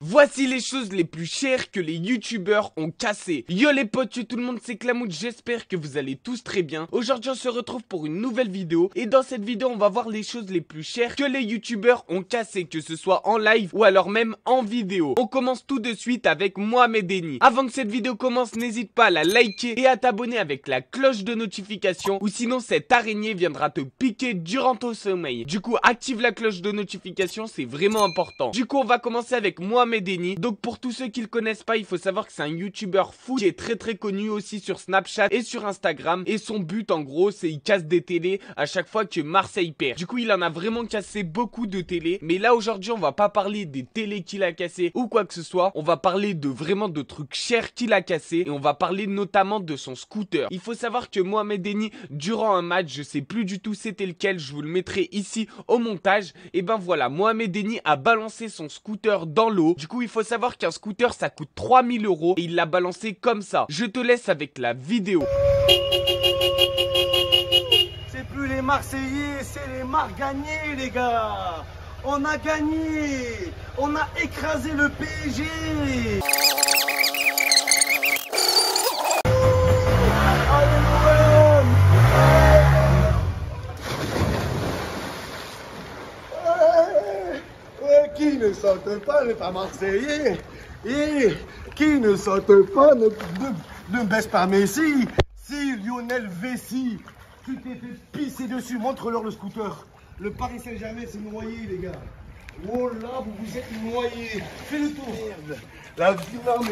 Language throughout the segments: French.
Voici les choses les plus chères que les youtubeurs ont cassées. Yo les potes, tout le monde c'est Clamoud, j'espère que vous allez tous très bien. Aujourd'hui on se retrouve pour une nouvelle vidéo. Et dans cette vidéo on va voir les choses les plus chères que les youtubeurs ont cassées, que ce soit en live ou alors même en vidéo. On commence tout de suite avec Mohamed Eni. Avant que cette vidéo commence, n'hésite pas à la liker et à t'abonner avec la cloche de notification, ou sinon cette araignée viendra te piquer durant ton sommeil. Du coup active la cloche de notification, c'est vraiment important. Du coup on va commencer avec Mohamed Eni. Donc pour tous ceux qui le connaissent pas, il faut savoir que c'est un youtubeur fou qui est très connu aussi sur Snapchat et sur Instagram. Et son but en gros c'est il casse des télés à chaque fois que Marseille perd. Du coup il en a vraiment cassé beaucoup de télés. Mais là aujourd'hui on va pas parler des télés qu'il a cassé ou quoi que ce soit. On va parler de vraiment de trucs chers qu'il a cassé. Et on va parler notamment de son scooter. Il faut savoir que Mohamed Eni durant un match, je sais plus du tout c'était lequel, je vous le mettrai ici au montage. Et ben voilà, Mohamed Eni a balancé son scooter dans l'eau. Du coup il faut savoir qu'un scooter ça coûte 3000 € et il l'a balancé comme ça. Je te laisse avec la vidéo. C'est plus les Marseillais, c'est les Margagnés les gars. On a gagné, on a écrasé le PSG. Qui ne saute pas n'est pas Marseillais. Et qui ne saute pas ne baisse pas Messi. Si Lionel Messi, tu t'es fait pisser dessus, montre-leur le scooter. Le Paris Saint-Germain s'est noyé les gars. Oh là, vous vous êtes noyés. Fais le tour. Merde. La vie, non mais...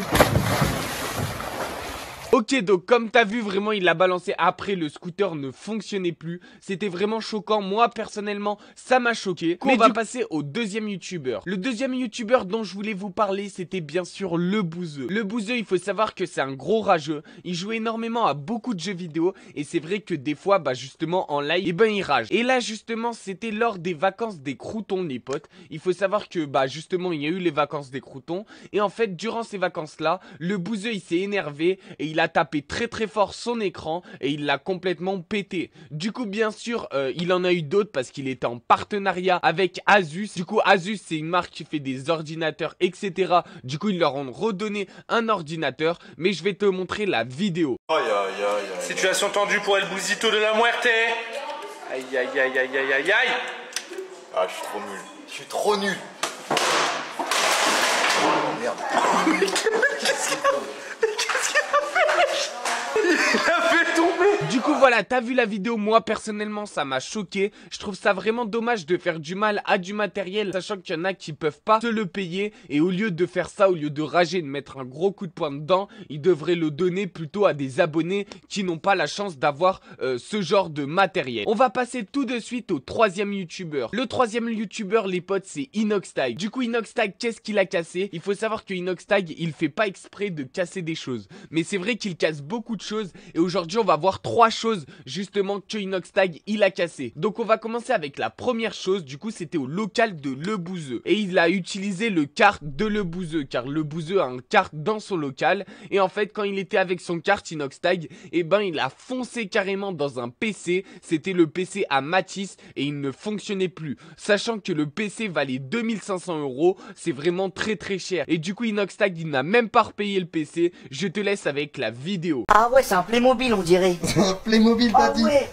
Ok, donc comme t'as vu, vraiment il l'a balancé après, le scooter ne fonctionnait plus. C'était vraiment choquant, moi personnellement ça m'a choqué. Mais on va passer au deuxième youtubeur. Le deuxième youtubeur dont je voulais vous parler, c'était bien sûr le Bouzeux. Le Bouzeux, il faut savoir que c'est un gros rageux. Il joue énormément à beaucoup de jeux vidéo. Et c'est vrai que des fois, bah justement en live, et ben il rage. Et là justement c'était lors des vacances des croutons les potes. Il faut savoir que bah justement il y a eu les vacances des croutons. Et en fait durant ces vacances là, le Bouzeux il s'est énervé et il a tapé très fort son écran et il l'a complètement pété. Du coup bien sûr il en a eu d'autres parce qu'il était en partenariat avec Asus. Du coup Asus c'est une marque qui fait des ordinateurs etc. Du coup ils leur ont redonné un ordinateur. Mais je vais te montrer la vidéo. Aïe aïe aïe aïe. Situation tendue pour El Bouzito de la Muerte. Aïe aïe aïe aïe aïe aïe aïe. Ah je suis trop nul. Je suis trop nul. Oh merde. Qu'est-ce qu'il a fait? Il a fait tomber. Du coup voilà, t'as vu la vidéo, moi personnellement ça m'a choqué. Je trouve ça vraiment dommage de faire du mal à du matériel, sachant qu'il y en a qui peuvent pas se le payer. Et au lieu de faire ça, au lieu de rager, de mettre un gros coup de poing dedans, ils devraient le donner plutôt à des abonnés qui n'ont pas la chance d'avoir ce genre de matériel. On va passer tout de suite au troisième youtubeur. Le troisième youtubeur les potes c'est Inoxtag. Du coup Inoxtag, qu'est-ce qu'il a cassé? Il faut savoir que Inoxtag il fait pas exprès de casser des choses, mais c'est vrai qu'il casse beaucoup de choses. Et aujourd'hui on va voir trois choses justement que Inoxtag il a cassé. Donc on va commencer avec la première chose. Du coup c'était au local de Le Bouzeux. Et il a utilisé le kart de Le Bouzeux, car Le Bouzeux a un kart dans son local. Et en fait quand il était avec son kart Inoxtag, et ben il a foncé carrément dans un PC. C'était le PC à Matisse et il ne fonctionnait plus. Sachant que le PC valait 2500 €. C'est vraiment très cher. Et du coup Inoxtag il n'a même pas repayé le PC. Je te laisse avec la vidéo. Ah ouais, c'est un Playmobil on dirait. C'est un Playmobil t'as dit. Ouais.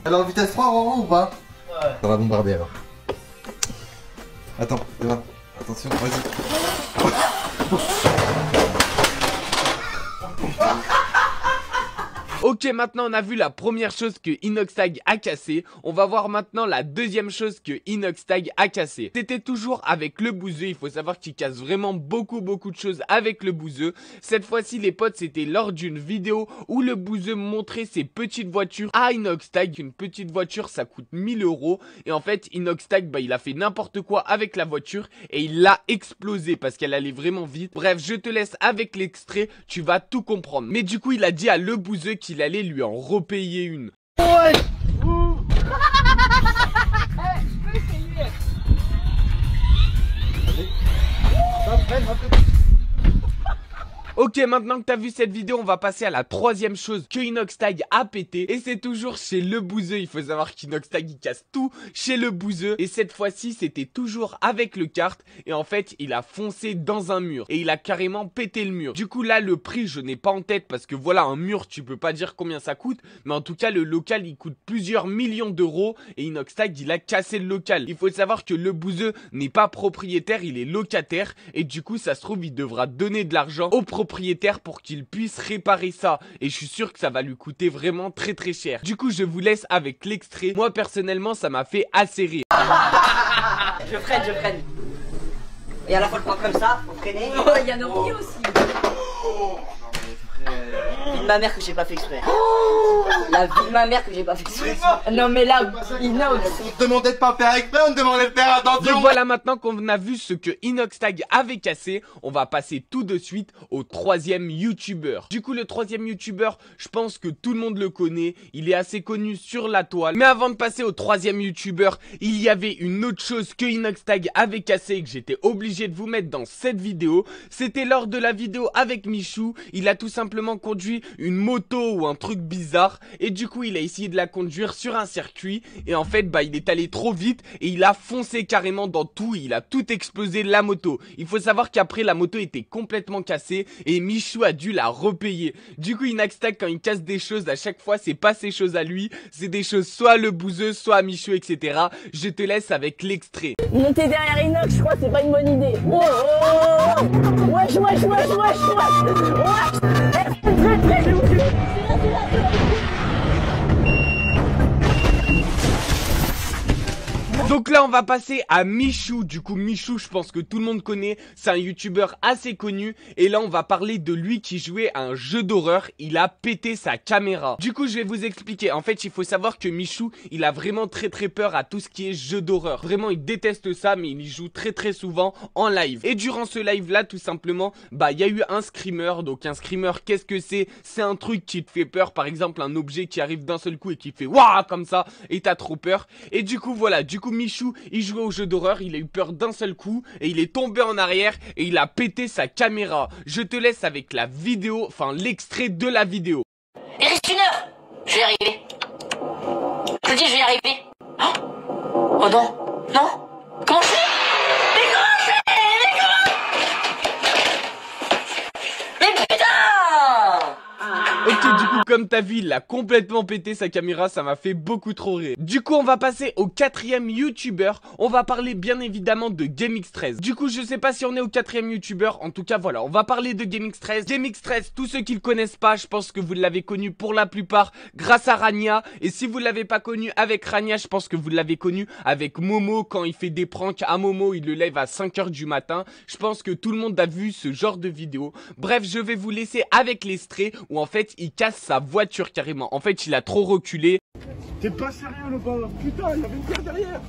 Alors vitesse 3 en ou pas? Ouais. Ça va bombarder alors. Attends, là. Attention, vas-y. Ok, maintenant on a vu la première chose que Inoxtag a cassé. On va voir maintenant la deuxième chose que Inoxtag a cassé. C'était toujours avec le Bouzeux. Il faut savoir qu'il casse vraiment beaucoup de choses avec le Bouzeux. Cette fois-ci les potes, c'était lors d'une vidéo où le Bouzeux montrait ses petites voitures à Inoxtag. Une petite voiture ça coûte 1000 €. Et en fait Inoxtag bah il a fait n'importe quoi avec la voiture et il l'a explosé parce qu'elle allait vraiment vite. Bref, je te laisse avec l'extrait, tu vas tout comprendre. Mais du coup il a dit à le Bouzeux qu'il allait lui en repayer une. Ouais. Ok, maintenant que t'as vu cette vidéo, on va passer à la troisième chose que Inoxtag a pété. Et c'est toujours chez le bouseux. Il faut savoir qu'Inoxtag il casse tout chez le bouseux. Et cette fois-ci, c'était toujours avec le kart. Et en fait, il a foncé dans un mur. Et il a carrément pété le mur. Du coup, là, le prix, je n'ai pas en tête. Parce que voilà, un mur, tu peux pas dire combien ça coûte. Mais en tout cas, le local, il coûte plusieurs millions d'euros. Et Inoxtag, il a cassé le local. Il faut savoir que le bouseux n'est pas propriétaire, il est locataire. Et du coup, ça se trouve, il devra donner de l'argent au propriétaire pour qu'il puisse réparer ça. Et je suis sûr que ça va lui coûter vraiment très très cher. Du coup, je vous laisse avec l'extrait. Moi, personnellement, ça m'a fait assez rire. Je freine. Et à la fois le prendre comme ça, faut freiner. Oh, il y a Nori aussi. Vie de ma mère que j'ai pas fait exprès. La vie de ma mère que j'ai pas fait exprès. Non mais là, Inox. On te demandait de pas faire exprès, on te demandait de faire attention. Donc voilà, maintenant qu'on a vu ce que Inoxtag avait cassé, on va passer tout de suite au troisième youtubeur. Du coup, le troisième youtubeur, je pense que tout le monde le connaît, il est assez connu sur la toile. Mais avant de passer au troisième youtubeur, il y avait une autre chose que Inoxtag avait cassé et que j'étais obligé de vous mettre dans cette vidéo. C'était lors de la vidéo avec Michou, il a tout simplement conduit une moto ou un truc bizarre et du coup il a essayé de la conduire sur un circuit et en fait il est allé trop vite et il a foncé carrément dans tout, il a tout explosé la moto. Il faut savoir qu'après la moto était complètement cassée et Michou a dû la repayer. Du coup Inoxtag quand il casse des choses à chaque fois c'est pas ses choses à lui, c'est des choses soit à le bouseux, soit à Michou etc. Je te laisse avec l'extrait. Monter derrière Inox, je crois que c'est pas une bonne idée. Oh, oh, oh. Wesh. Donc là on va passer à Michou. Du coup Michou je pense que tout le monde connaît, c'est un youtubeur assez connu. Et là on va parler de lui qui jouait à un jeu d'horreur. Il a pété sa caméra. Du coup je vais vous expliquer. En fait il faut savoir que Michou il a vraiment très peur à tout ce qui est jeu d'horreur. Vraiment il déteste ça mais il y joue très souvent en live. Et durant ce live là tout simplement il y a eu un screamer. Donc un screamer qu'est-ce que c'est? C'est un truc qui te fait peur. Par exemple un objet qui arrive d'un seul coup et qui fait waouh comme ça et t'as trop peur. Et du coup voilà, Michou, il jouait au jeu d'horreur, il a eu peur d'un seul coup et il est tombé en arrière et il a pété sa caméra. Je te laisse avec la vidéo, enfin l'extrait de la vidéo. Il reste 1 heure. Je vais y arriver. Je te dis, je vais y arriver. Oh non. Comment je fais? Mais putain! Ok, du coup, comme t'as vu, il a complètement pété sa caméra, ça m'a fait beaucoup trop rire. Du coup, on va passer au quatrième youtubeur. On va parler bien évidemment de GameX13. Du coup, je sais pas si on est au quatrième youtubeur. En tout cas, voilà, on va parler de GameX13. GameX13, tous ceux qui le connaissent pas, je pense que vous l'avez connu pour la plupart grâce à Rania. Et si vous l'avez pas connu avec Rania, je pense que vous l'avez connu avec Momo quand il fait des pranks à Momo. Il le lève à 5 h du matin. Je pense que tout le monde a vu ce genre de vidéo. Bref, je vais vous laisser avec l'extrait où en fait, il casse sa voiture carrément. En fait, il a trop reculé. T'es pas sérieux le bas? Putain, il y avait une pierre derrière.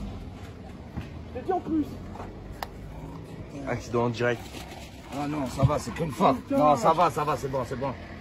T'as dit en plus. Accident en direct. Ah non, ça va, c'est qu'une fois. Non, ça va, c'est bon.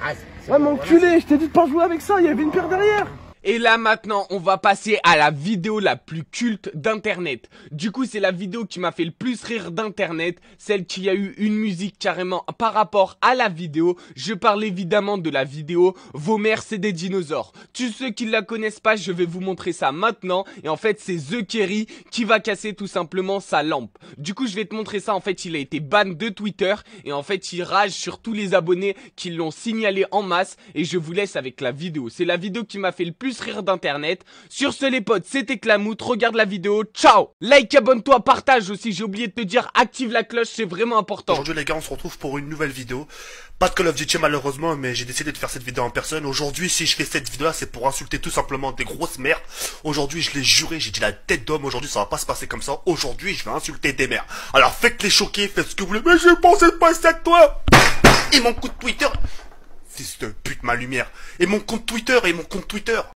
Ah, ouais, mon enculé, je t'ai dit de pas jouer avec ça, il y avait une pierre derrière. Et là maintenant on va passer à la vidéo la plus culte d'internet. Du coup c'est la vidéo qui m'a fait le plus rire d'internet. Celle qui a eu une musique carrément par rapport à la vidéo. Je parle évidemment de la vidéo Vos mères c'est des dinosaures. Tous ceux qui ne la connaissent pas, je vais vous montrer ça maintenant. Et en fait c'est The Kerry qui va casser tout simplement sa lampe. Du coup je vais te montrer ça. En fait il a été ban de Twitter. Et en fait il rage sur tous les abonnés qui l'ont signalé en masse. Et je vous laisse avec la vidéo. C'est la vidéo qui m'a fait le plus rire d'internet. Sur ce les potes, c'était Clamout, regarde la vidéo, ciao. Like, abonne-toi, partage aussi, j'ai oublié de te dire, active la cloche, c'est vraiment important. Aujourd'hui les gars, on se retrouve pour une nouvelle vidéo. Pas de Call of Duty malheureusement, mais j'ai décidé de faire cette vidéo en personne. Aujourd'hui, si je fais cette vidéo là, c'est pour insulter tout simplement des grosses mères. Aujourd'hui, je l'ai juré, j'ai dit la tête d'homme, aujourd'hui ça va pas se passer comme ça. Aujourd'hui, je vais insulter des mères. Alors faites les choquer, faites ce que vous voulez, mais je pensais pas ça de toi. Et mon compte Twitter, fils de pute ma lumière. Et mon compte Twitter,